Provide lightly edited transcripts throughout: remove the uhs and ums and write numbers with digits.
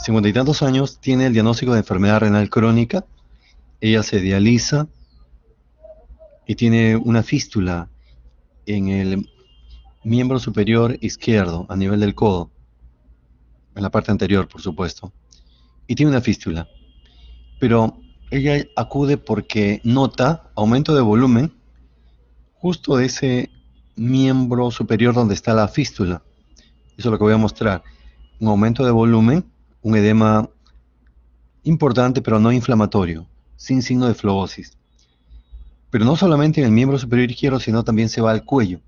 50 y tantos años, tiene el diagnóstico de enfermedad renal crónica, ella se dializa y tiene una fístula en el miembro superior izquierdo, a nivel del codo, en la parte anterior, por supuesto, y tiene una fístula. Pero ella acude porque nota aumento de volumen justo de ese miembro superior donde está la fístula. Eso es lo que voy a mostrar. Un aumento de volumen, un edema importante pero no inflamatorio, sin signo de flebosis. Pero no solamente en el miembro superior izquierdo, sino también se va al cuello,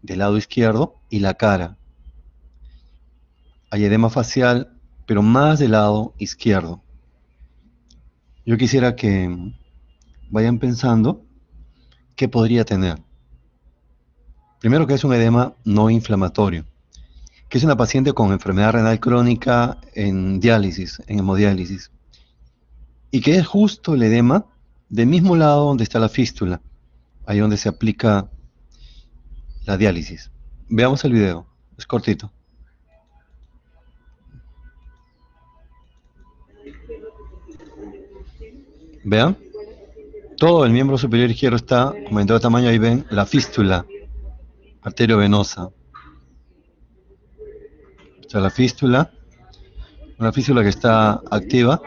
del lado izquierdo, y la cara. Hay edema facial, pero más del lado izquierdo. Yo quisiera que vayan pensando qué podría tener. Primero, que es un edema no inflamatorio, que es una paciente con enfermedad renal crónica en diálisis, en hemodiálisis, y que es justo el edema del mismo lado donde está la fístula, ahí donde se aplica la diálisis. Veamos el video, es cortito. Vean, todo el miembro superior izquierdo está aumentado de tamaño, ahí ven la fístula arteriovenosa. Está la fístula, una fístula que está activa,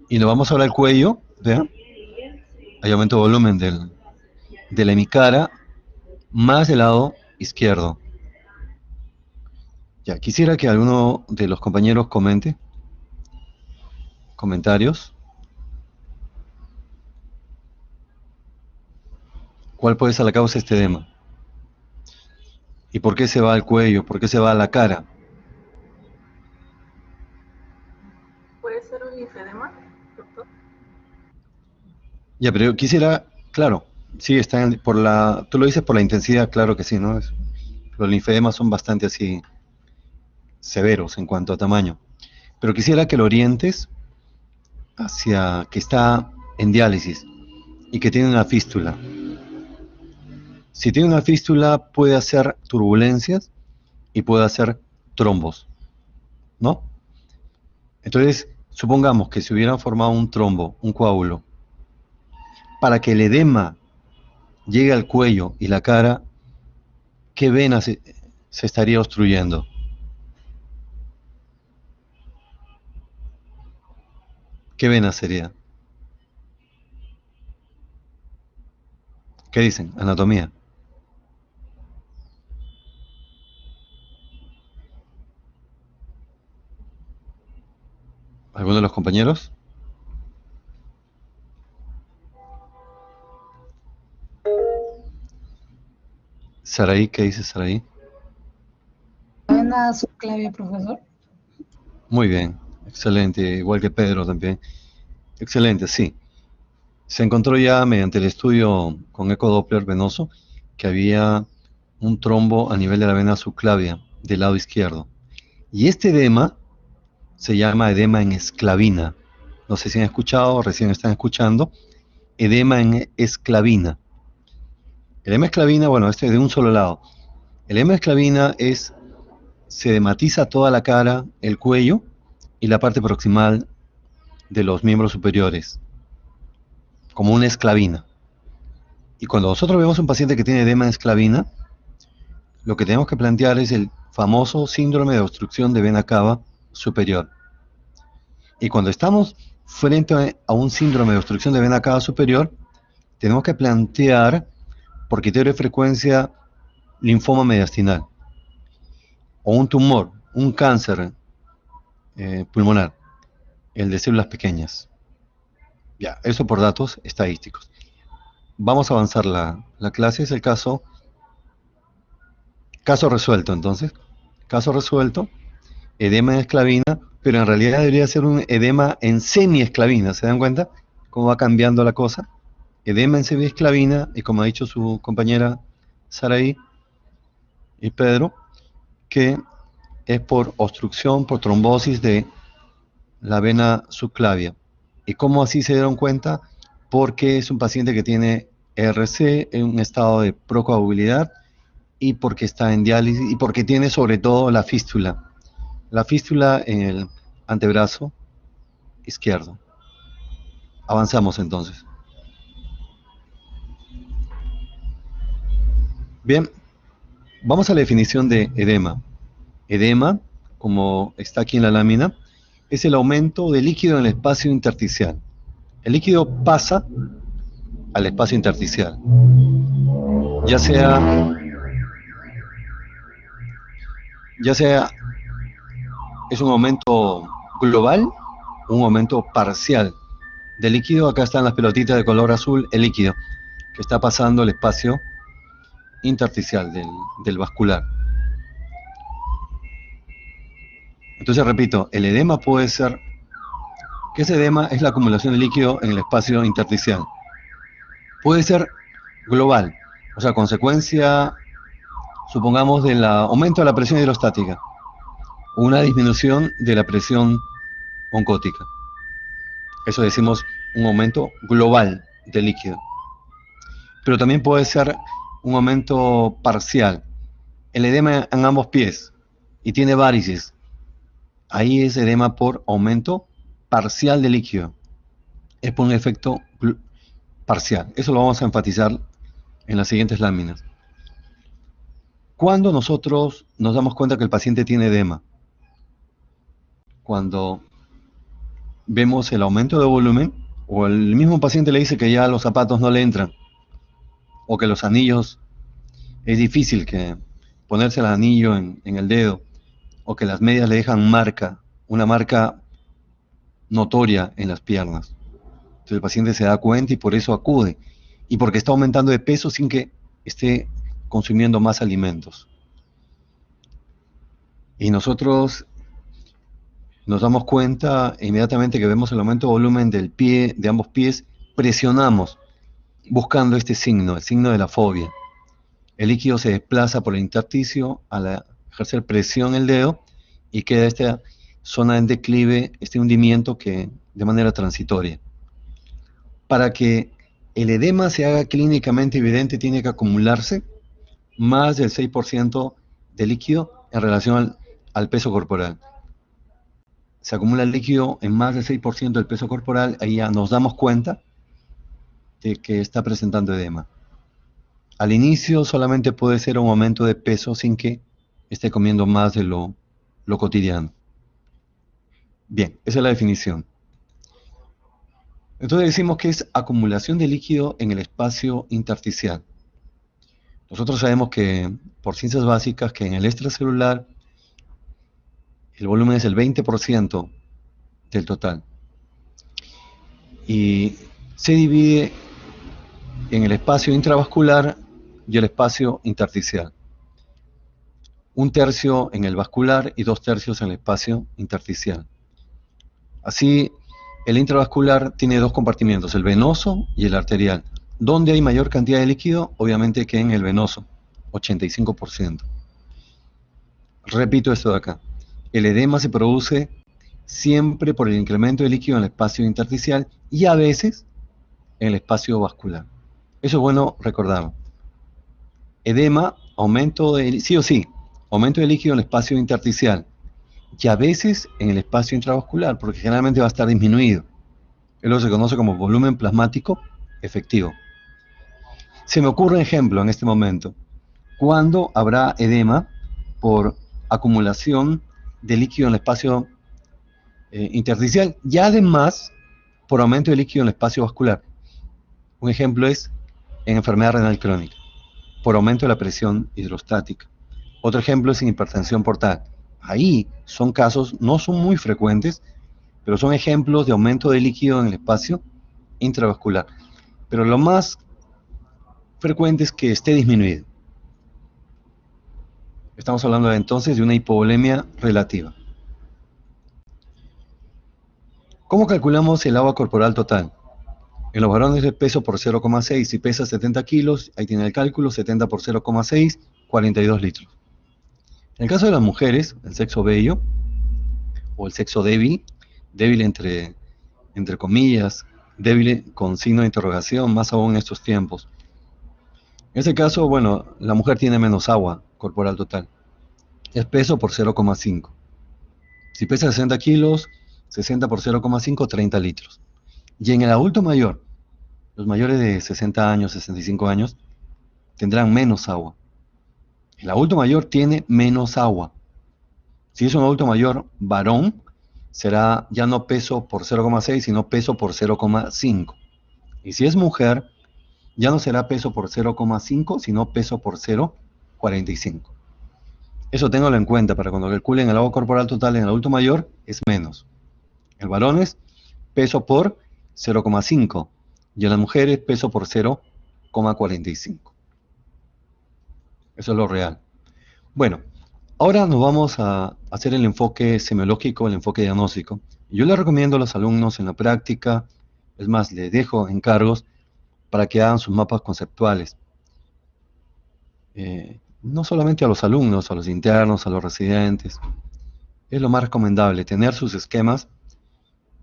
y nos vamos ahora al cuello, vean, hay aumento de volumen de la hemicara, más del lado izquierdo. Ya, quisiera que alguno de los compañeros comente, comentarios. ¿Cuál puede ser la causa de este edema? ¿Y por qué se va al cuello? ¿Por qué se va a la cara? ¿Puede ser un linfedema, doctor? Ya, pero yo quisiera, claro, sí, tú lo dices por la intensidad, claro que sí, ¿no? Los linfedemas son bastante así severos en cuanto a tamaño. Pero quisiera que lo orientes hacia que está en diálisis y que tiene una fístula. Si tiene una fístula, puede hacer turbulencias y puede hacer trombos, ¿no? Entonces, supongamos que se hubiera formado un trombo, un coágulo, para que el edema llegue al cuello y la cara, ¿qué vena se estaría obstruyendo? ¿Qué vena sería? ¿Qué dicen? Anatomía. ¿Alguno de los compañeros? Saraí, ¿qué dice Saraí? Vena subclavia, profesor. Muy bien, excelente, igual que Pedro también. Excelente, sí. Se encontró ya mediante el estudio con ecodoppler venoso que había un trombo a nivel de la vena subclavia del lado izquierdo. Y este edema se llama edema en esclavina. No sé si han escuchado o recién están escuchando. Edema en esclavina. El edema esclavina, bueno, este es de un solo lado. El edema esclavina se edematiza toda la cara, el cuello y la parte proximal de los miembros superiores, como una esclavina. Y cuando nosotros vemos un paciente que tiene edema en esclavina, lo que tenemos que plantear es el famoso síndrome de obstrucción de vena cava superior. Y cuando estamos frente a un síndrome de obstrucción de vena cava superior, tenemos que plantear, por criterio de frecuencia, linfoma mediastinal, o un tumor, un cáncer pulmonar, el de células pequeñas. Ya, eso por datos estadísticos. Vamos a avanzar la clase, es el caso resuelto entonces. Caso resuelto, edema en esclavina, pero en realidad debería ser un edema en semiesclavina, ¿se dan cuenta? Cómo va cambiando la cosa. Edema en semiesclavina, y como ha dicho su compañera Saraí y Pedro, que es por obstrucción, por trombosis de la vena subclavia. ¿Y cómo así se dieron cuenta? Porque es un paciente que tiene RC en un estado de procoagulabilidad y porque está en diálisis y porque tiene sobre todo la fístula la fístula en el antebrazo izquierdo. Avanzamos entonces. Bien, vamos a la definición de edema. Edema, como está aquí en la lámina, es el aumento de líquido en el espacio intersticial. El líquido pasa al espacio intersticial, ya sea es un aumento global o un aumento parcial de líquido. Acá están las pelotitas de color azul, el líquido que está pasando el espacio intersticial del vascular. Entonces repito, el edema puede ser, ¿qué es edema? Es la acumulación de líquido en el espacio intersticial. Puede ser global, o sea, consecuencia, supongamos, del aumento de la presión hidrostática, o una disminución de la presión oncótica. Eso decimos un aumento global de líquido. Pero también puede ser un aumento parcial. El edema en ambos pies y tiene varices. Ahí es edema por aumento parcial de líquido. Es por un efecto parcial. Eso lo vamos a enfatizar en las siguientes láminas. ¿Cuándo nosotros nos damos cuenta que el paciente tiene edema? Cuando vemos el aumento de volumen, o el mismo paciente le dice que ya los zapatos no le entran, o que los anillos, es difícil que ponerse el anillo en el dedo, o que las medias le dejan una marca notoria en las piernas. Entonces el paciente se da cuenta y por eso acude, y porque está aumentando de peso sin que esté consumiendo más alimentos. Y nosotros nos damos cuenta inmediatamente que vemos el aumento de volumen del pie, de ambos pies, presionamos buscando este signo, el signo de la fobia. El líquido se desplaza por el intersticio al ejercer presión en el dedo y queda esta zona en declive, este hundimiento que de manera transitoria. Para que el edema se haga clínicamente evidente, tiene que acumularse más del 6% de líquido en relación al peso corporal. Se acumula el líquido en más del 6% del peso corporal, ahí ya nos damos cuenta de que está presentando edema. Al inicio solamente puede ser un aumento de peso sin que esté comiendo más de lo cotidiano. Bien, esa es la definición. Entonces decimos que es acumulación de líquido en el espacio intersticial. Nosotros sabemos que, por ciencias básicas, que en el extracelular el volumen es el 20% del total. Y se divide en el espacio intravascular y el espacio intersticial. 1/3 en el vascular y 2/3 en el espacio intersticial. Así, el intravascular tiene dos compartimientos, el venoso y el arterial. ¿Dónde hay mayor cantidad de líquido? Obviamente que en el venoso, 85%. Repito esto de acá. El edema se produce siempre por el incremento de líquido en el espacio intersticial y a veces en el espacio vascular. Eso es bueno recordarlo. Edema, sí o sí, aumento de líquido en el espacio intersticial y a veces en el espacio intravascular, porque generalmente va a estar disminuido. Es lo que se conoce como volumen plasmático efectivo. Se me ocurre un ejemplo en este momento. ¿Cuándo habrá edema por acumulación de líquido en el espacio intersticial y además por aumento de líquido en el espacio vascular? Un ejemplo es en enfermedad renal crónica, por aumento de la presión hidrostática. Otro ejemplo es en hipertensión portal. Ahí son casos, no son muy frecuentes, pero son ejemplos de aumento de líquido en el espacio intravascular. Pero lo más frecuente es que esté disminuido. Estamos hablando entonces de una hipovolemia relativa. ¿Cómo calculamos el agua corporal total? En los varones el peso por 0,6, si pesa 70 kilos, ahí tiene el cálculo, 70 por 0,6, 42 litros. En el caso de las mujeres, el sexo bello, o el sexo débil, débil entre comillas, débil con signo de interrogación, más aún en estos tiempos. En este caso, bueno, la mujer tiene menos agua corporal total. Es peso por 0,5. Si pesa 60 kilos, 60 por 0,5, 30 litros. Y en el adulto mayor, los mayores de 60 años, 65 años, tendrán menos agua. El adulto mayor tiene menos agua. Si es un adulto mayor varón, será ya no peso por 0,6, sino peso por 0,5. Y si es mujer, ya no será peso por 0,5, sino peso por 0,45. Eso téngalo en cuenta para cuando calculen el agua corporal total en el adulto mayor, es menos. En varones, peso por 0,5 y en las mujeres, peso por 0,45. Eso es lo real. Bueno, ahora nos vamos a hacer el enfoque semiológico, el enfoque diagnóstico. Yo le recomiendo a los alumnos en la práctica, es más, les dejo encargos para que hagan sus mapas conceptuales. No solamente a los alumnos, a los internos, a los residentes. Es lo más recomendable, tener sus esquemas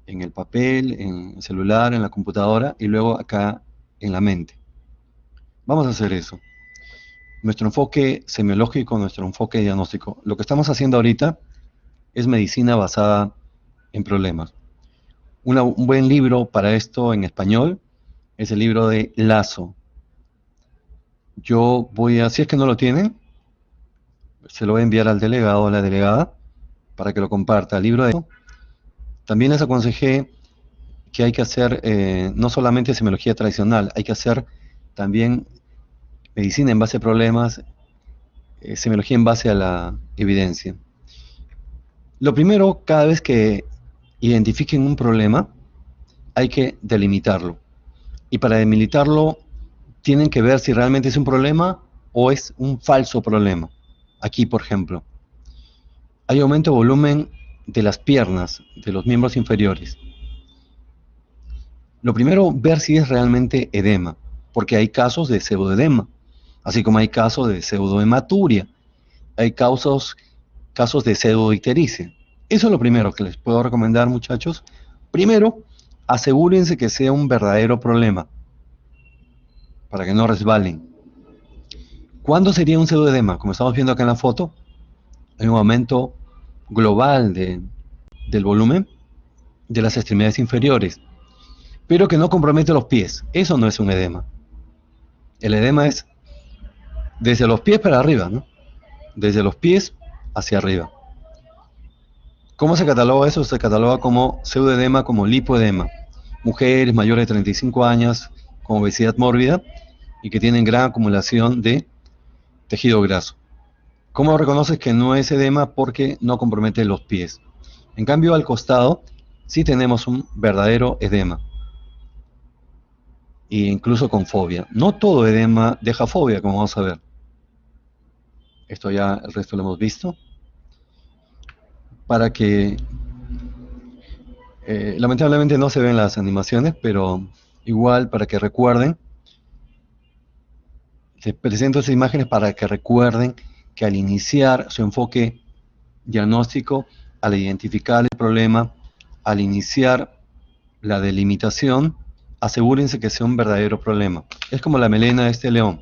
en el papel, en el celular, en la computadora y luego acá en la mente. Vamos a hacer eso. Nuestro enfoque semiológico, nuestro enfoque diagnóstico. Lo que estamos haciendo ahorita es medicina basada en problemas. Un buen libro para esto en español es el libro de Lazo. Yo voy a, si es que no lo tienen, se lo voy a enviar al delegado o a la delegada para que lo comparta. El libro de... También les aconsejé que hay que hacer no solamente semiología tradicional, hay que hacer también medicina en base a problemas, semiología en base a la evidencia. Lo primero, cada vez que identifiquen un problema, hay que delimitarlo. Y para delimitarlo, tienen que ver si realmente es un problema o es un falso problema. Aquí, por ejemplo, hay aumento de volumen de las piernas, de los miembros inferiores. Lo primero, ver si es realmente edema, porque hay casos de pseudoedema, así como hay casos de pseudohematuria, hay casos de pseudoictericia. Eso es lo primero que les puedo recomendar, muchachos. Primero, asegúrense que sea un verdadero problema, para que no resbalen. ¿Cuándo sería un pseudoedema? Como estamos viendo acá en la foto, hay un aumento global del volumen de las extremidades inferiores, pero que no compromete los pies. Eso no es un edema. El edema es desde los pies para arriba, ¿no? Desde los pies hacia arriba. ¿Cómo se cataloga eso? Se cataloga como pseudoedema, como lipoedema. Mujeres mayores de 35 años con obesidad mórbida y que tienen gran acumulación de tejido graso. ¿Cómo reconoces que no es edema? Porque no compromete los pies. En cambio, al costado sí tenemos un verdadero edema. E incluso con fobia. No todo edema deja fobia, como vamos a ver. Esto ya el resto lo hemos visto. Para que lamentablemente no se ven las animaciones, pero igual para que recuerden, les presento esas imágenes para que recuerden que al iniciar su enfoque diagnóstico, al identificar el problema, al iniciar la delimitación, asegúrense que sea un verdadero problema. Es como la melena de este león.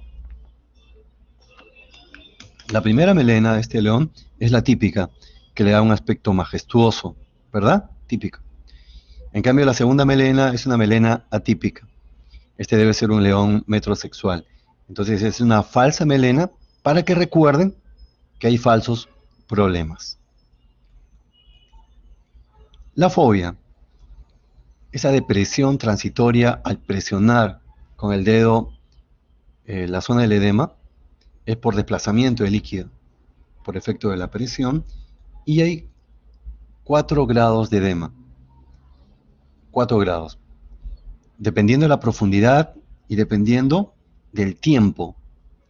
La primera melena de este león es la típica, que le da un aspecto majestuoso, ¿verdad? Típica. En cambio, la segunda melena es una melena atípica. Este debe ser un león metrosexual. Entonces es una falsa melena para que recuerden que hay falsos problemas. La fobia, esa depresión transitoria al presionar con el dedo la zona del edema, es por desplazamiento de líquido, por efecto de la presión, y hay 4 grados de edema. 4 grados. Dependiendo de la profundidad y dependiendo del tiempo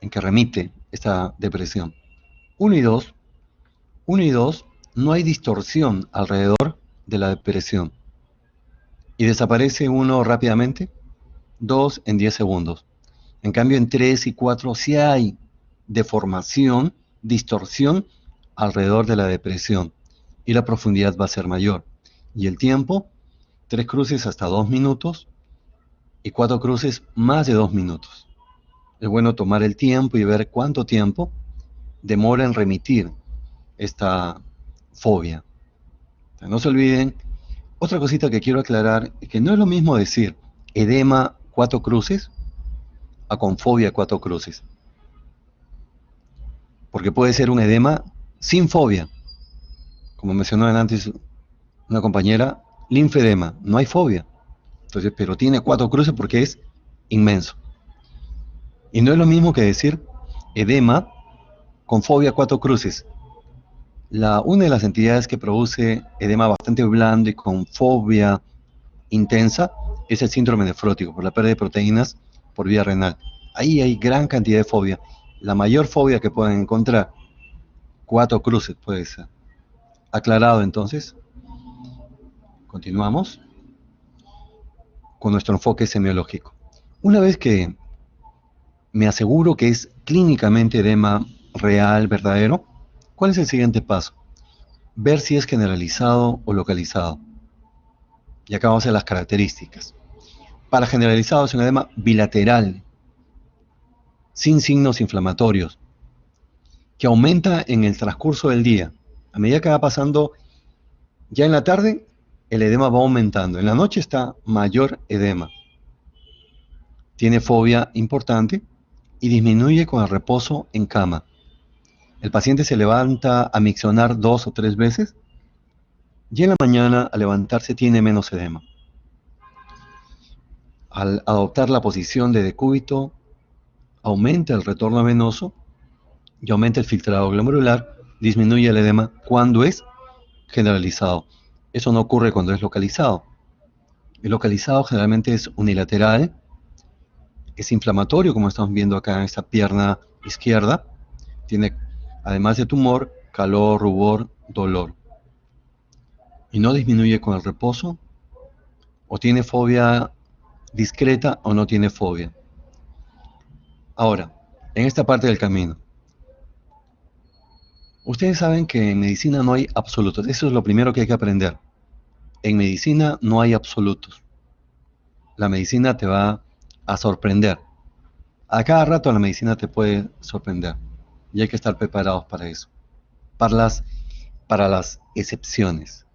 en que remite esta depresión. 1 y 2, 1 y 2, no hay distorsión alrededor de la depresión. Y desaparece 1 rápidamente, 2 en 10 segundos. En cambio, en 3 y 4 sí hay deformación, distorsión alrededor de la depresión. Y la profundidad va a ser mayor. Y el tiempo, 3 cruces hasta 2 minutos y 4 cruces más de 2 minutos. Es bueno tomar el tiempo y ver cuánto tiempo demora en remitir esta fobia. No se olviden, otra cosita que quiero aclarar, es que no es lo mismo decir edema cuatro cruces a con fobia cuatro cruces, porque puede ser un edema sin fobia, como mencionó antes una compañera, linfedema, no hay fobia, entonces, pero tiene cuatro cruces porque es inmenso. Y no es lo mismo que decir edema con fobia cuatro cruces. Una de las entidades que produce edema bastante blando y con fobia intensa es el síndrome nefrótico por la pérdida de proteínas por vía renal. Ahí hay gran cantidad de fobia. La mayor fobia que pueden encontrar, cuatro cruces puede ser. Aclarado entonces, continuamos con nuestro enfoque semiológico. Una vez que me aseguro que es clínicamente edema real, verdadero, ¿cuál es el siguiente paso? Ver si es generalizado o localizado. Y acá vamos a las características. Para generalizado es un edema bilateral, sin signos inflamatorios, que aumenta en el transcurso del día. A medida que va pasando, ya en la tarde, el edema va aumentando. En la noche está mayor edema. Tiene fobia importante y disminuye con el reposo en cama. El paciente se levanta a miccionar 2 o 3 veces y en la mañana al levantarse tiene menos edema. Al adoptar la posición de decúbito, aumenta el retorno venoso y aumenta el filtrado glomerular, disminuye el edema cuando es generalizado. Eso no ocurre cuando es localizado. El localizado generalmente es unilateral, es inflamatorio, como estamos viendo acá en esta pierna izquierda. Tiene, además de tumor, calor, rubor, dolor. Y no disminuye con el reposo, o tiene fobia discreta o no tiene fobia. Ahora, en esta parte del camino, ustedes saben que en medicina no hay absolutos. Eso es lo primero que hay que aprender. En medicina no hay absolutos. La medicina te va a sorprender. A cada rato la medicina te puede sorprender. Y hay que estar preparados para eso. Para las excepciones.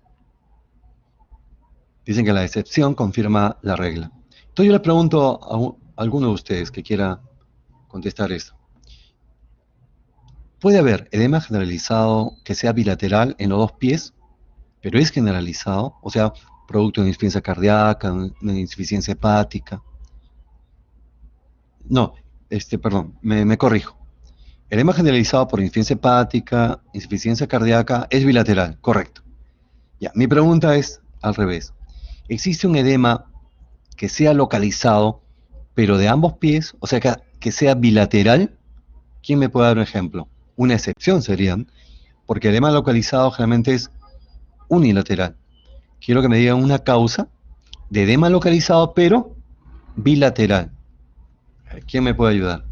Dicen que la excepción confirma la regla. Entonces yo le pregunto a alguno de ustedes que quiera contestar esto. ¿Puede haber edema generalizado que sea bilateral en los dos pies, pero es generalizado? O sea, producto de una insuficiencia cardíaca, una insuficiencia hepática. No, perdón, me corrijo. El edema generalizado por insuficiencia hepática, insuficiencia cardíaca, es bilateral, correcto. Ya, mi pregunta es al revés. ¿Existe un edema que sea localizado, pero de ambos pies? O sea, que sea bilateral. ¿Quién me puede dar un ejemplo? Una excepción serían, porque el edema localizado generalmente es unilateral. Quiero que me digan una causa de edema localizado, pero bilateral. ¿Quién me puede ayudar?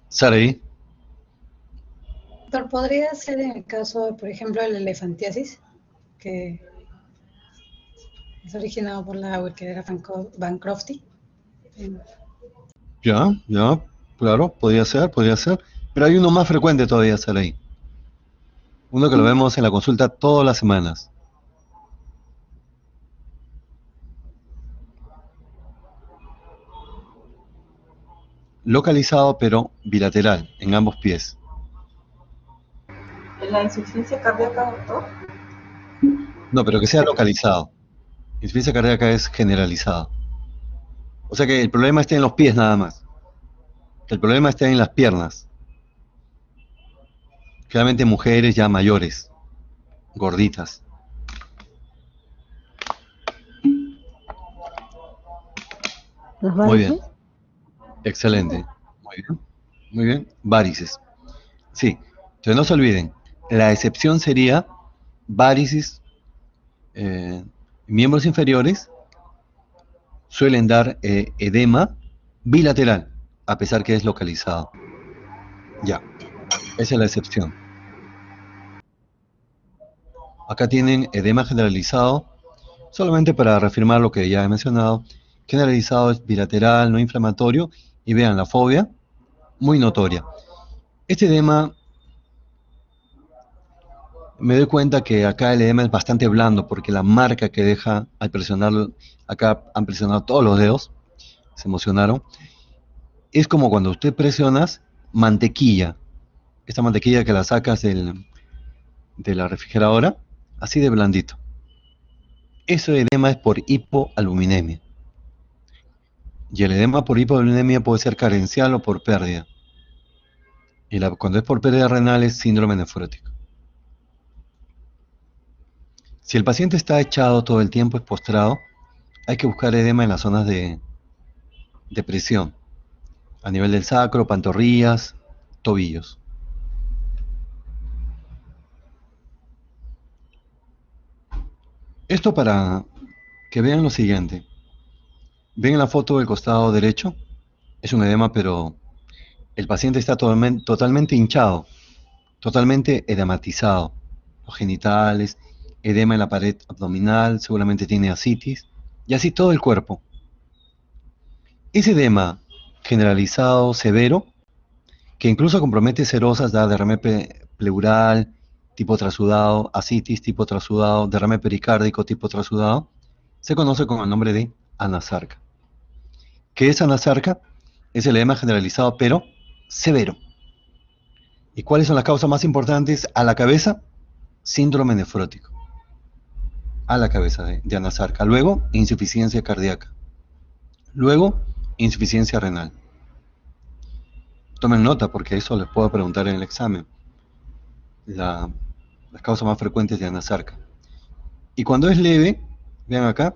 Saraí. Pero podría ser en el caso, por ejemplo, de la elefantiasis, que es originado por la Burkhardt Bancrofti. Ya, claro, podría ser. Pero hay uno más frecuente todavía, Saraí. Uno que lo vemos en la consulta todas las semanas. Localizado, pero bilateral, en ambos pies. ¿La insuficiencia cardíaca, doctor? No, pero que sea localizado. Insuficiencia cardíaca es generalizada. O sea que el problema está en los pies nada más. Que el problema está en las piernas. Claramente mujeres ya mayores, gorditas. ¿Las Muy bien, varices? excelente. Muy bien. Varices. Sí, entonces no se olviden. La excepción sería varices, miembros inferiores suelen dar edema bilateral, a pesar que es localizado. Ya, esa es la excepción. Acá tienen edema generalizado Solamente para reafirmar lo que ya he mencionado, generalizado es bilateral, no inflamatorio, y vean, la fobia, muy notoria. Este edema, me doy cuenta que acá el edema es bastante blando, porque la marca que deja al presionar, acá han presionado todos los dedos, se emocionaron, es como cuando usted presionas mantequilla, esta mantequilla que la sacas de la refrigeradora, así de blandito. Ese edema es por hipoaluminemia. Y el edema por hipoaluminemia puede ser carencial o por pérdida. Y cuando es por pérdida renal es síndrome nefrótico. Si el paciente está echado todo el tiempo, es postrado, hay que buscar edema en las zonas de presión, a nivel del sacro, pantorrillas, tobillos. Esto para que vean lo siguiente. Ven en la foto del costado derecho, es un edema, pero el paciente está totalmente hinchado, totalmente edematizado. Los genitales, edema en la pared abdominal, seguramente tiene ascitis, y así todo el cuerpo. Ese edema generalizado severo, que incluso compromete serosas, da derrame pleural, tipo trasudado, ascitis tipo trasudado, derrame pericárdico tipo trasudado, se conoce con el nombre de anasarca. ¿Qué es anasarca? Es el edema generalizado pero severo. ¿Y cuáles son las causas más importantes a la cabeza? Síndrome nefrótico. A la cabeza de anasarca. Luego, insuficiencia cardíaca. Luego, insuficiencia renal. Tomen nota porque eso les puedo preguntar en el examen. Las causas más frecuentes de anasarca. Y cuando es leve, vean acá,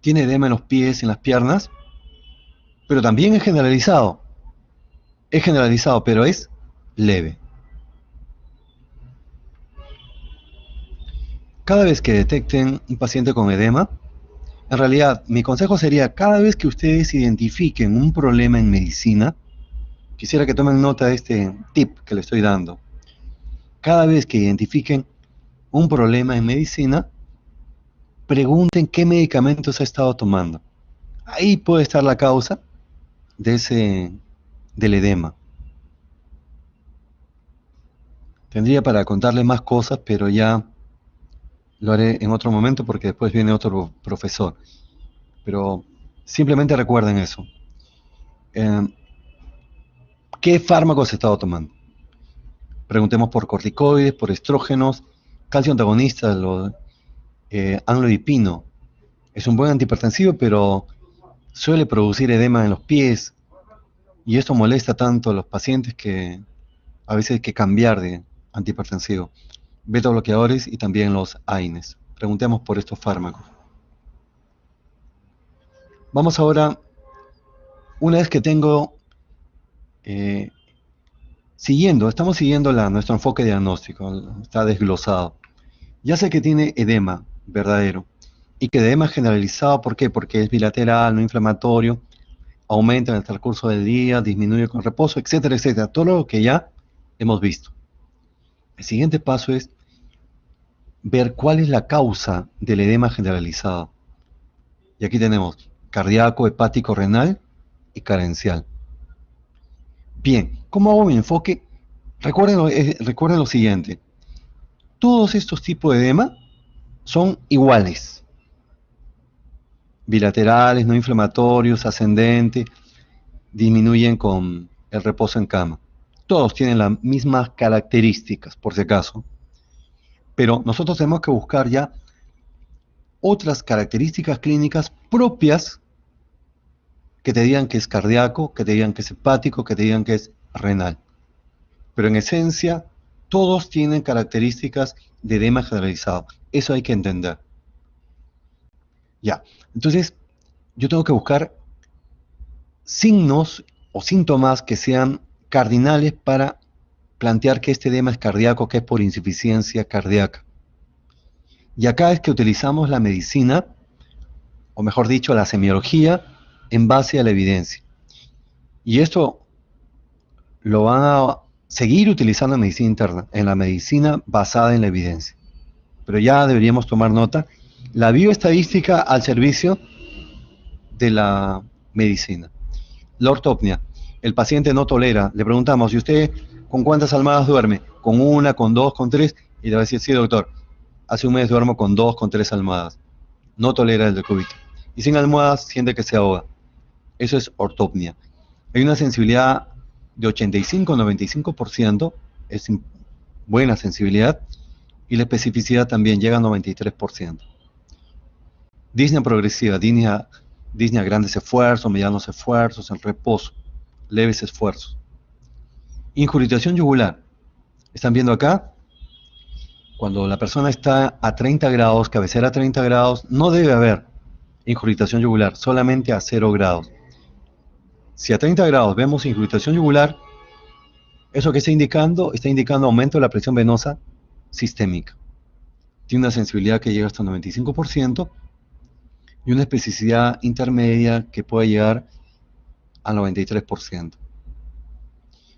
tiene edema en los pies, en las piernas, pero también es generalizado. Es generalizado, pero es leve. Cada vez que detecten un paciente con edema, en realidad mi consejo sería, cada vez que ustedes identifiquen un problema en medicina, quisiera que tomen nota de este tip que les estoy dando. Cada vez que identifiquen un problema en medicina, pregunten qué medicamentos ha estado tomando. Ahí puede estar la causa del edema. Tendría para contarles más cosas, pero ya lo haré en otro momento porque después viene otro profesor. Pero simplemente recuerden eso. ¿Qué fármacos he estado tomando? Preguntemos por corticoides, por estrógenos, calcio antagonista, amlodipino. Es un buen antihipertensivo, pero suele producir edema en los pies y esto molesta tanto a los pacientes que a veces hay que cambiar de antihipertensivo. Beta bloqueadores y también los AINES. Preguntemos por estos fármacos. Vamos ahora, una vez que tengo, estamos siguiendo nuestro enfoque diagnóstico, está desglosado. Ya sé que tiene edema verdadero y que edema generalizado, ¿por qué? Porque es bilateral, no inflamatorio, aumenta en el transcurso del día, disminuye con reposo, etcétera, etcétera. Todo lo que ya hemos visto. El siguiente paso es ver cuál es la causa del edema generalizado. Y aquí tenemos cardíaco, hepático, renal y carencial. Bien, ¿cómo hago mi enfoque? Recuerden lo siguiente. Todos estos tipos de edema son iguales. Bilaterales, no inflamatorios, ascendentes, disminuyen con el reposo en cama. Todos tienen las mismas características, por si acaso. Pero nosotros tenemos que buscar ya otras características clínicas propias que te digan que es cardíaco, que te digan que es hepático, que te digan que es renal. Pero en esencia, todos tienen características de edema generalizado. Eso hay que entender. Ya, entonces yo tengo que buscar signos o síntomas que sean cardinales para plantear que este edema es cardíaco, que es por insuficiencia cardíaca. Y acá es que utilizamos la medicina, o mejor dicho, la semiología, en base a la evidencia. Y esto lo van a seguir utilizando en medicina interna, en la medicina basada en la evidencia. Pero ya deberíamos tomar nota La bioestadística al servicio de la medicina. La ortopnia. El paciente no tolera. Le preguntamos, ¿y usted con cuántas almohadas duerme? ¿Con una, con dos, con tres? Y le va a decir, sí, doctor, hace un mes duermo con dos, con tres almohadas. No tolera el decúbito. Y sin almohadas siente que se ahoga. Eso es ortopnia. Hay una sensibilidad de 85-95%, es buena sensibilidad, y la especificidad también llega a 93%. Disnea progresiva, disnea grandes esfuerzos, medianos esfuerzos, en reposo, leves esfuerzos. Ingurgitación yugular. ¿Están viendo acá? Cuando la persona está a 30 grados, cabecera a 30 grados, no debe haber ingurgitación yugular, solamente a 0 grados. Si a 30 grados vemos ingurgitación yugular, ¿eso qué está indicando? Está indicando aumento de la presión venosa sistémica. Tiene una sensibilidad que llega hasta el 95% y una especificidad intermedia que puede llegar al 93%.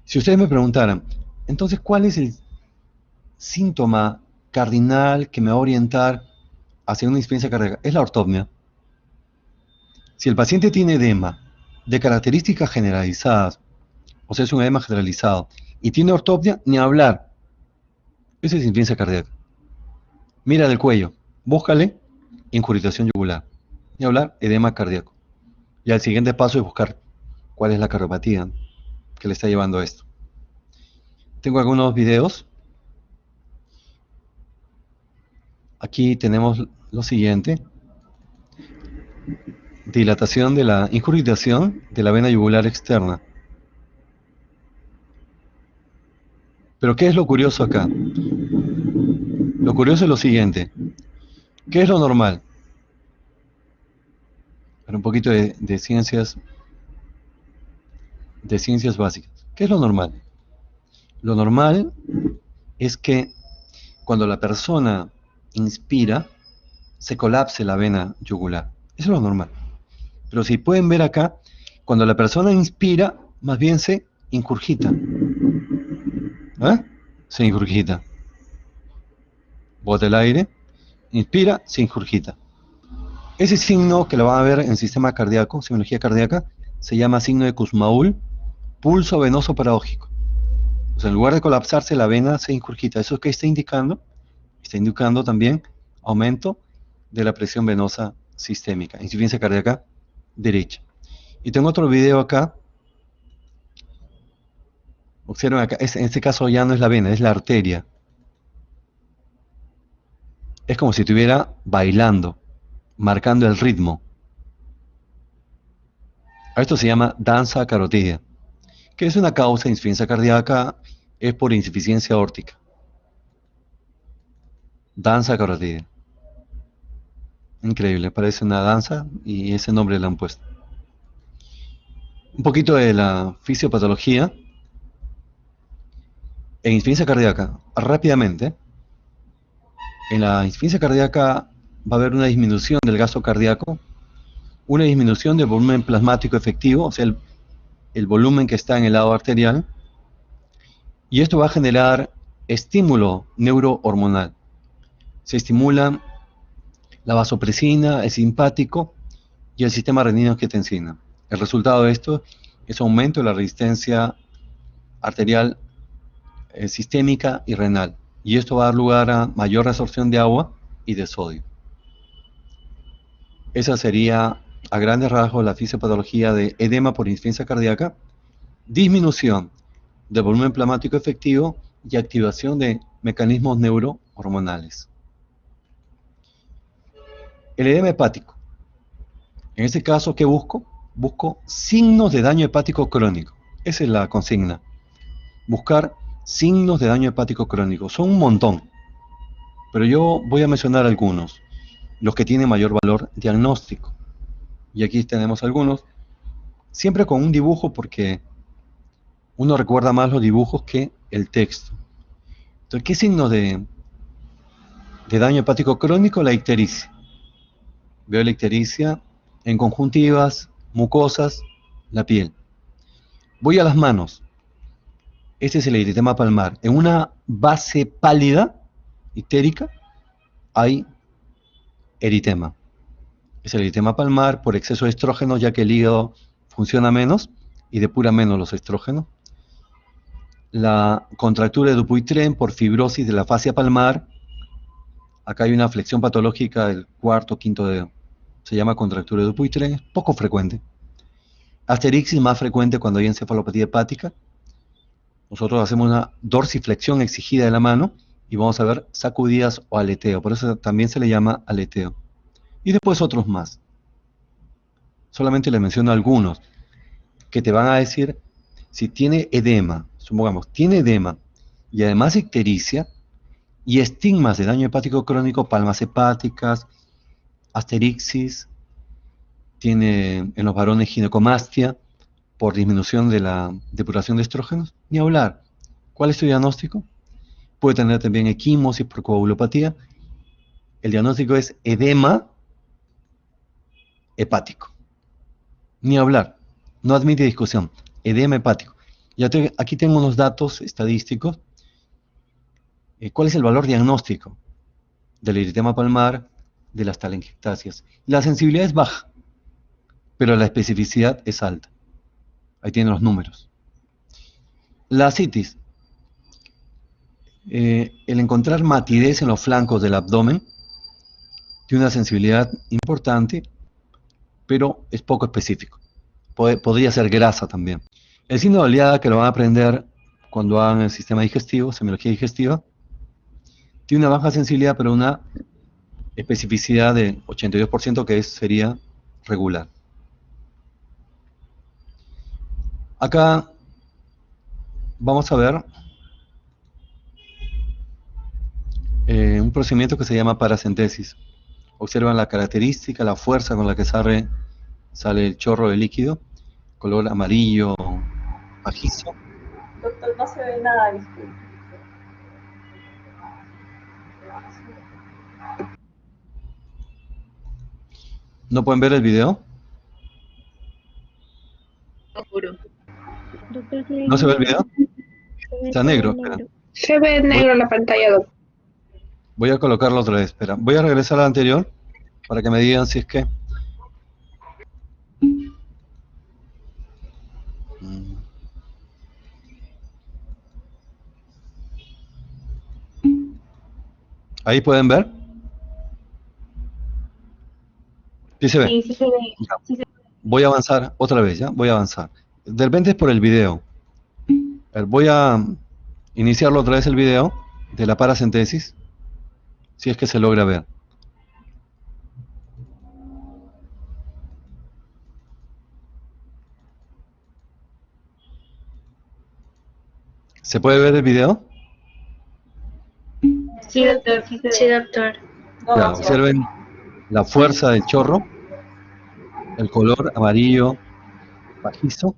Si ustedes me preguntaran, entonces, ¿cuál es el síntoma cardinal que me va a orientar hacia una insuficiencia cardíaca? Es la ortopnia. Si el paciente tiene edema de características generalizadas, o sea, es un edema generalizado, y tiene ortopnia, ni hablar. Esa es insuficiencia cardíaca. Mira del cuello, búscale ingurgitación yugular. Ni hablar, edema cardíaco. Y el siguiente paso es buscar cuál es la cardiopatía que le está llevando a esto. Tengo algunos videos. Aquí tenemos lo siguiente. Dilatación de la ingurgitación de la vena yugular externa. Pero ¿qué es lo curioso acá? Lo curioso es lo siguiente. ¿Qué es lo normal? Para un poquito de ciencias básicas. ¿Qué es lo normal? Lo normal es que cuando la persona inspira, se colapse la vena yugular. Eso es lo normal. Pero si pueden ver acá, cuando la persona inspira, más bien se ingurgita. ¿Ah? Se ingurgita. Bota el aire, inspira, se ingurgita. Ese signo que lo van a ver en sistema cardíaco, semiología cardíaca, se llama signo de Kussmaul, pulso venoso paradójico. O sea, en lugar de colapsarse, la vena se ingurgita. ¿Eso qué está indicando? Está indicando también aumento de la presión venosa sistémica, insuficiencia cardíaca derecha. Y tengo otro video acá. Observen acá, en este caso ya no es la vena, es la arteria. Es como si estuviera bailando, marcando el ritmo. A esto se llama danza carotídea, que es una causa de insuficiencia cardíaca, es por insuficiencia aórtica. Danza carotídea. Increíble, parece una danza y ese nombre le han puesto. Un poquito de la fisiopatología. En insuficiencia cardíaca, rápidamente, en la insuficiencia cardíaca va a haber una disminución del gasto cardíaco, una disminución del volumen plasmático efectivo, o sea, el volumen que está en el lado arterial, y esto va a generar estímulo neurohormonal. Se estimula la vasopresina, el simpático y el sistema renina-angiotensina. El resultado de esto es aumento de la resistencia arterial sistémica y renal, y esto va a dar lugar a mayor resorción de agua y de sodio. Esa sería a grandes rasgos la fisiopatología de edema por insuficiencia cardíaca, disminución del volumen plasmático efectivo y activación de mecanismos neurohormonales. El edema hepático. En este caso, ¿qué busco? Busco signos de daño hepático crónico. Esa es la consigna. Buscar signos de daño hepático crónico. Son un montón, pero yo voy a mencionar algunos, los que tienen mayor valor diagnóstico. Y aquí tenemos algunos, siempre con un dibujo porque uno recuerda más los dibujos que el texto. Entonces, ¿qué signos de daño hepático crónico? La ictericia. Veo la ictericia en conjuntivas, mucosas, la piel. Voy a las manos. Este es el eritema palmar. En una base pálida, ictérica, hay eritema. Es el eritema palmar por exceso de estrógeno, ya que el hígado funciona menos y depura menos los estrógenos. La contractura de Dupuytren por fibrosis de la fascia palmar. Acá hay una flexión patológica del cuarto, quinto dedo. Se llama contractura de Dupuytren, es poco frecuente. Asterixis más frecuente cuando hay encefalopatía hepática. Nosotros hacemos una dorsiflexión exigida de la mano y vamos a ver sacudidas o aleteo. Por eso también se le llama aleteo. Y después otros más. Solamente les menciono algunos que te van a decir si tiene edema, supongamos, tiene edema y además ictericia y estigmas de daño hepático crónico, palmas hepáticas, asterixis, tiene en los varones ginecomastia por disminución de la depuración de estrógenos, ni hablar. ¿Cuál es su diagnóstico? Puede tener también equimosis por coagulopatía. El diagnóstico es edema hepático. Ni hablar, no admite discusión. Edema hepático. Aquí tengo unos datos estadísticos. ¿Cuál es el valor diagnóstico del eritema palmar, de las telangiectasias? La sensibilidad es baja, pero la especificidad es alta. Ahí tienen los números. La ascitis. El encontrar matidez en los flancos del abdomen tiene una sensibilidad importante, pero es poco específico. Podría ser grasa también. El síndrome de oleada, que lo van a aprender cuando hagan el sistema digestivo, semiología digestiva, tiene una baja sensibilidad, pero una especificidad de 82% que sería regular. Acá vamos a ver un procedimiento que se llama paracentesis. Observan la característica, la fuerza con la que sale el chorro de líquido, color amarillo, pajizo. Doctor, no se ve nada, disculpe. ¿No pueden ver el video? ¿No se ve el video? Está negro, espera. Se ve negro la pantalla, doctor. Voy a colocarlo otra vez, espera. Voy a regresar a la anterior para que me digan si es que... ¿Ahí pueden ver? ¿Sí se ve? Sí, sí se ve. Ya. Sí se ve. Voy a avanzar otra vez, ¿ya? Voy a avanzar. De repente es por el video. A ver, voy a iniciarlo otra vez el video de la paracentesis, si es que se logra ver. ¿Se puede ver el video? Sí, doctor, sí se ve. Sí, doctor. No, Ya, no, observen la fuerza del chorro, el color amarillo pajizo,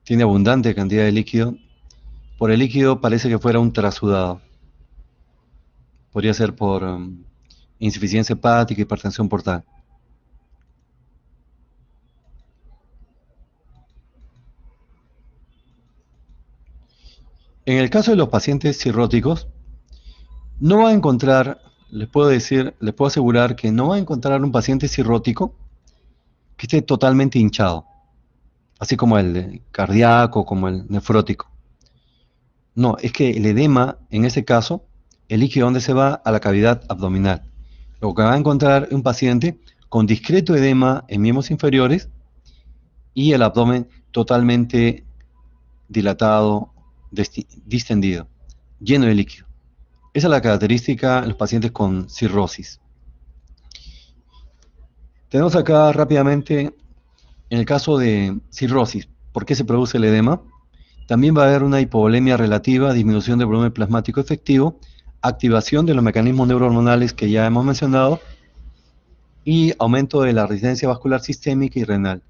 tiene abundante cantidad de líquido. Por el líquido parece que fuera un trasudado. Podría ser por insuficiencia hepática, hipertensión portal. En el caso de los pacientes cirróticos, no va a encontrar, les puedo asegurar que no va a encontrar un paciente cirrótico que esté totalmente hinchado, así como el cardíaco, como el nefrótico. No, es que el edema, en ese caso, el líquido ¿dónde se va? A la cavidad abdominal. Lo que va a encontrar es un paciente con discreto edema en miembros inferiores y el abdomen totalmente dilatado, distendido, lleno de líquido. Esa es la característica en los pacientes con cirrosis. Tenemos acá rápidamente, en el caso de cirrosis, ¿por qué se produce el edema? También va a haber una hipovolemia relativa, disminución del volumen plasmático efectivo, activación de los mecanismos neurohormonales que ya hemos mencionado y aumento de la resistencia vascular sistémica y renal,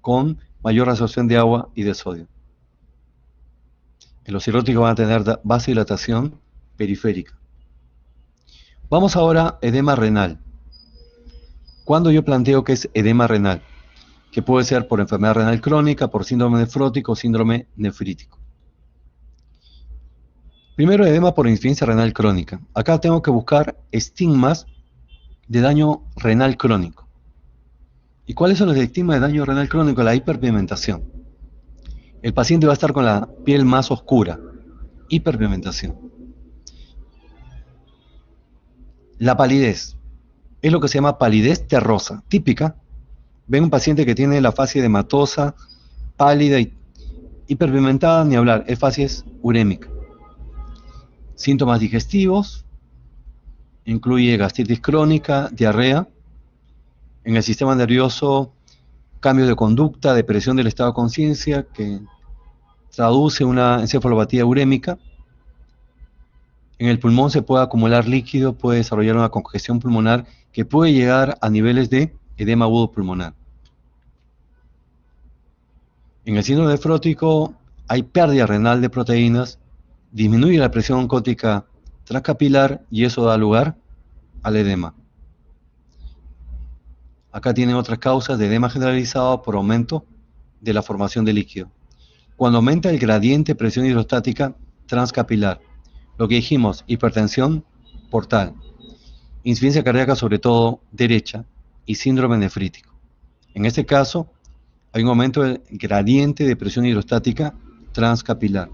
con mayor absorción de agua y de sodio. Los cirróticos van a tener vasodilatación periférica. Vamos ahora a edema renal. ¿Cuándo yo planteo que es edema renal? Que puede ser por enfermedad renal crónica, por síndrome nefrótico o síndrome nefrítico. Primero, edema por insuficiencia renal crónica. Acá tengo que buscar estigmas de daño renal crónico. ¿Y cuáles son los estigmas de daño renal crónico? La hiperpigmentación. El paciente va a estar con la piel más oscura. Hiperpigmentación. La palidez. Es lo que se llama palidez terrosa, típica. Ven un paciente que tiene la fase edematosa, pálida y hiperpigmentada, ni hablar, es facies urémica. Síntomas digestivos, incluye gastritis crónica, diarrea. En el sistema nervioso, cambio de conducta, depresión del estado de conciencia, que traduce una encefalopatía urémica. En el pulmón se puede acumular líquido, puede desarrollar una congestión pulmonar que puede llegar a niveles de edema agudo pulmonar. En el síndrome nefrótico hay pérdida renal de proteínas, disminuye la presión oncótica transcapilar y eso da lugar al edema. Acá tienen otras causas de edema generalizado por aumento de la formación de líquido. Cuando aumenta el gradiente de presión hidrostática transcapilar, lo que dijimos, hipertensión portal, insuficiencia cardíaca sobre todo derecha y síndrome nefrítico. En este caso, hay un aumento del gradiente de presión hidrostática transcapilar.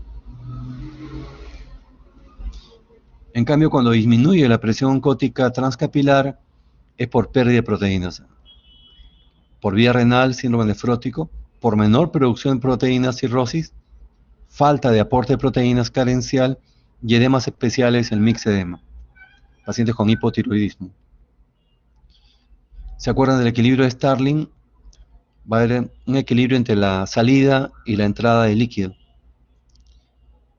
En cambio, cuando disminuye la presión oncótica transcapilar, es por pérdida de proteínas. Por vía renal, síndrome nefrótico, por menor producción de proteínas, cirrosis, falta de aporte de proteínas carencial y edemas especiales, el mixedema. Pacientes con hipotiroidismo. ¿Se acuerdan del equilibrio de Starling? Va a haber un equilibrio entre la salida y la entrada de líquido.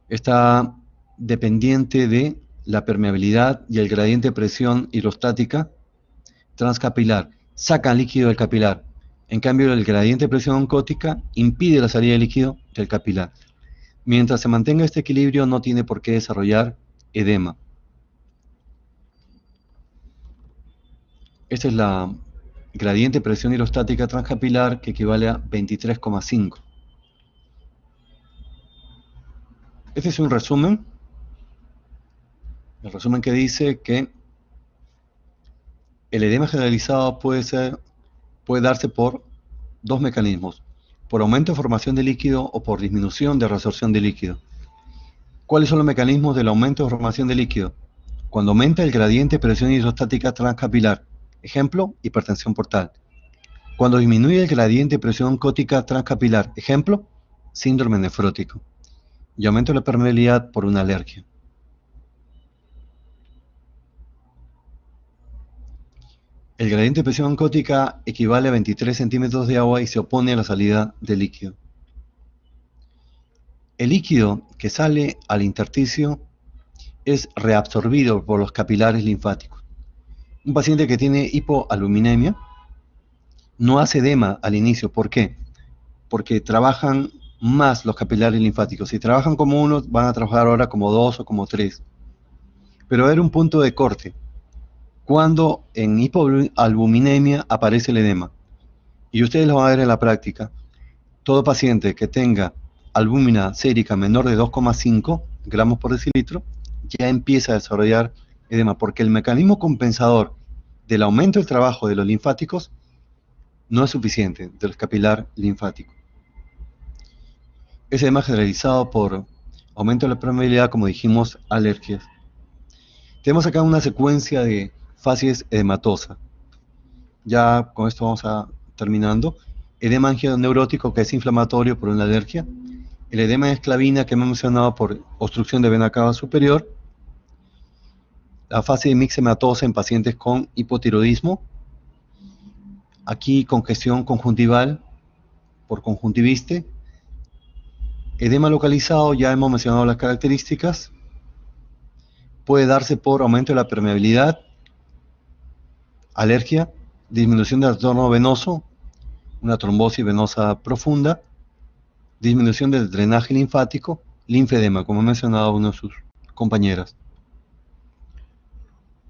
Está dependiente de la permeabilidad y el gradiente de presión hidrostática transcapilar. Sacan líquido del capilar. En cambio, el gradiente de presión oncótica impide la salida de líquido del capilar. Mientras se mantenga este equilibrio, no tiene por qué desarrollar edema. Esta es la gradiente de presión hidrostática transcapilar, que equivale a 23,5. Este es un resumen. El resumen que dice que el edema generalizado puede darse por dos mecanismos: por aumento de formación de líquido o por disminución de resorción de líquido. ¿Cuáles son los mecanismos del aumento de formación de líquido? Cuando aumenta el gradiente de presión hidrostática transcapilar. Ejemplo, hipertensión portal. Cuando disminuye el gradiente de presión oncótica transcapilar. Ejemplo, síndrome nefrótico. Y aumento de la permeabilidad por una alergia. El gradiente de presión oncótica equivale a 23 centímetros de agua y se opone a la salida de líquido. El líquido que sale al intersticio es reabsorbido por los capilares linfáticos. Un paciente que tiene hipoaluminemia no hace edema al inicio. ¿Por qué? Porque trabajan más los capilares linfáticos. Si trabajan como uno, van a trabajar ahora como dos o como tres. Pero va a haber un punto de corte cuando en hipoalbuminemia aparece el edema. Y ustedes lo van a ver en la práctica. Todo paciente que tenga albúmina sérica menor de 2,5 gramos por decilitro ya empieza a desarrollar edema, porque el mecanismo compensador del aumento del trabajo de los linfáticos no es suficiente, del capilar linfático. Es edema generalizado por aumento de la permeabilidad, como dijimos, alergias. Tenemos acá una secuencia de facies edematosa. Ya con esto vamos terminando. Edema angioneurótico, que es inflamatorio por una alergia. El edema de esclavina, que hemos mencionado, por obstrucción de vena cava superior. La fase de mixematosa en pacientes con hipotiroidismo. Aquí congestión conjuntival por conjuntivite. Edema localizado, ya hemos mencionado las características. Puede darse por aumento de la permeabilidad, alergia, disminución del retorno venoso, una trombosis venosa profunda, disminución del drenaje linfático, linfedema, como ha mencionado una de sus compañeras.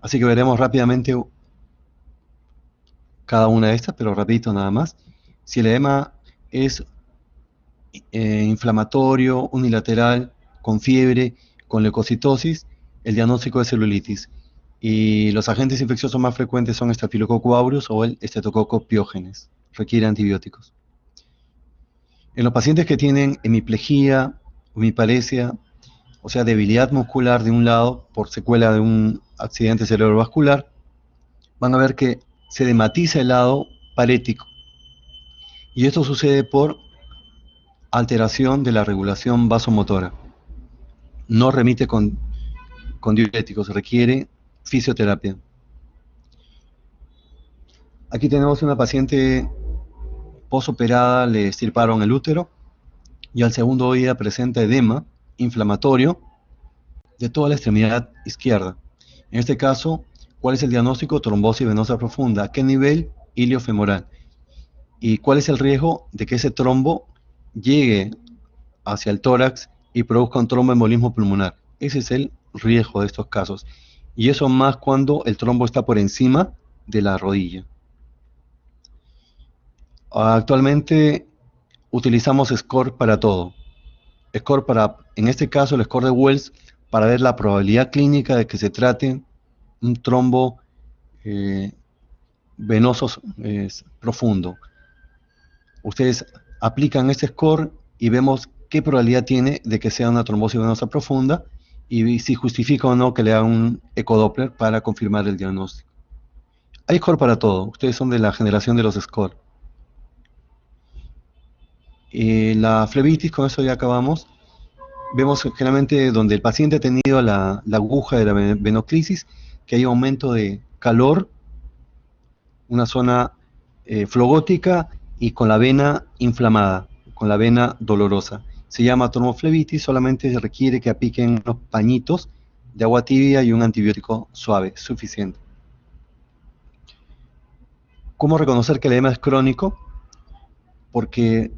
Así que veremos rápidamente cada una de estas, pero rapidito nada más. Si el edema es inflamatorio, unilateral, con fiebre, con leucocitosis, el diagnóstico de celulitis. Y los agentes infecciosos más frecuentes son Staphylococcus aureus o el Streptococcus pyogenes. Requiere antibióticos. En los pacientes que tienen hemiplegia, hemiparesia, o sea, debilidad muscular de un lado por secuela de un accidente cerebrovascular, van a ver que se edematiza el lado parético. Y esto sucede por alteración de la regulación vasomotora. No remite con diuréticos, requiere fisioterapia. Aquí tenemos una paciente posoperada, le extirparon el útero y al segundo día presenta edema inflamatorio de toda la extremidad izquierda. En este caso, ¿cuál es el diagnóstico? Trombosis venosa profunda. ¿A qué nivel? Iliofemoral. ¿Y cuál es el riesgo de que ese trombo llegue hacia el tórax y produzca un tromboembolismo pulmonar? Ese es el riesgo de estos casos. Y eso más cuando el trombo está por encima de la rodilla. Actualmente utilizamos SCORE para todo. SCORE para, en este caso, el SCORE de Wells, para ver la probabilidad clínica de que se trate un trombo venoso profundo. Ustedes aplican este SCORE y vemos qué probabilidad tiene de que sea una trombosis venosa profunda y si justifica o no que le hagan un ecodoppler para confirmar el diagnóstico. Hay SCORE para todo. Ustedes son de la generación de los SCORE. La flebitis, con eso ya acabamos. Vemos generalmente donde el paciente ha tenido la aguja de la venoclisis, que hay aumento de calor, una zona flogótica y con la vena inflamada, con la vena dolorosa. Se llama tromboflebitis, solamente se requiere que apliquen unos pañitos de agua tibia y un antibiótico suave, suficiente. ¿Cómo reconocer que el edema es crónico? Porque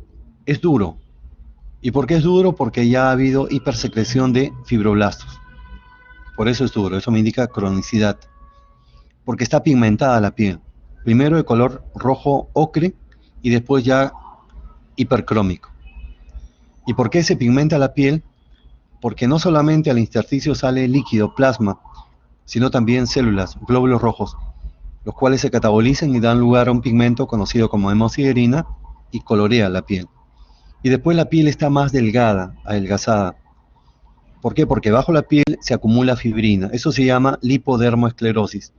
es duro. ¿Y por qué es duro? Porque ya ha habido hipersecreción de fibroblastos. Por eso es duro, eso me indica cronicidad. Porque está pigmentada la piel. Primero de color rojo ocre y después ya hipercrómico. ¿Y por qué se pigmenta la piel? Porque no solamente al intersticio sale líquido, plasma, sino también células, glóbulos rojos, los cuales se catabolizan y dan lugar a un pigmento conocido como hemosiderina y colorea la piel. Y después la piel está más delgada, adelgazada. ¿Por qué? Porque bajo la piel se acumula fibrina. Eso se llama lipodermoesclerosis.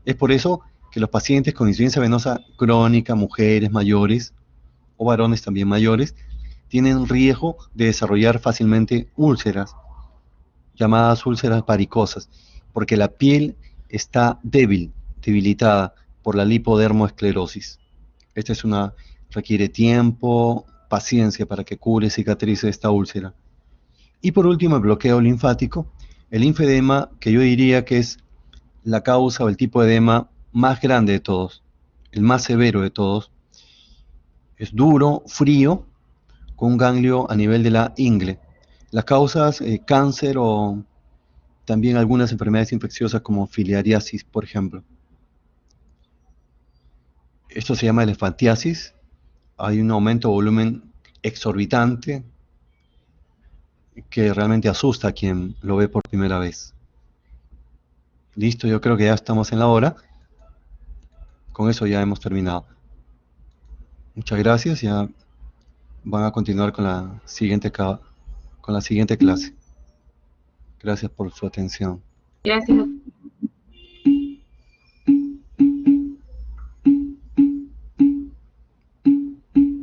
Es por eso que los pacientes con insuficiencia venosa crónica, mujeres mayores o varones también mayores, tienen riesgo de desarrollar fácilmente úlceras, llamadas úlceras varicosas, porque la piel está debilitada por la lipodermoesclerosis. Esta es requiere tiempo, paciencia para que cure y cicatrice esta úlcera. Y por último, el bloqueo linfático, el linfedema, que yo diría que es la causa o el tipo de edema más grande de todos, el más severo de todos. Es duro, frío, con un ganglio a nivel de la ingle. Las causas, cáncer o también algunas enfermedades infecciosas como filariasis, por ejemplo. Esto se llama elefantiasis. Hay un aumento de volumen exorbitante que realmente asusta a quien lo ve por primera vez. Listo, yo creo que ya estamos en la hora. Con eso ya hemos terminado. Muchas gracias. Ya van a continuar con la siguiente clase. Gracias por su atención. Gracias.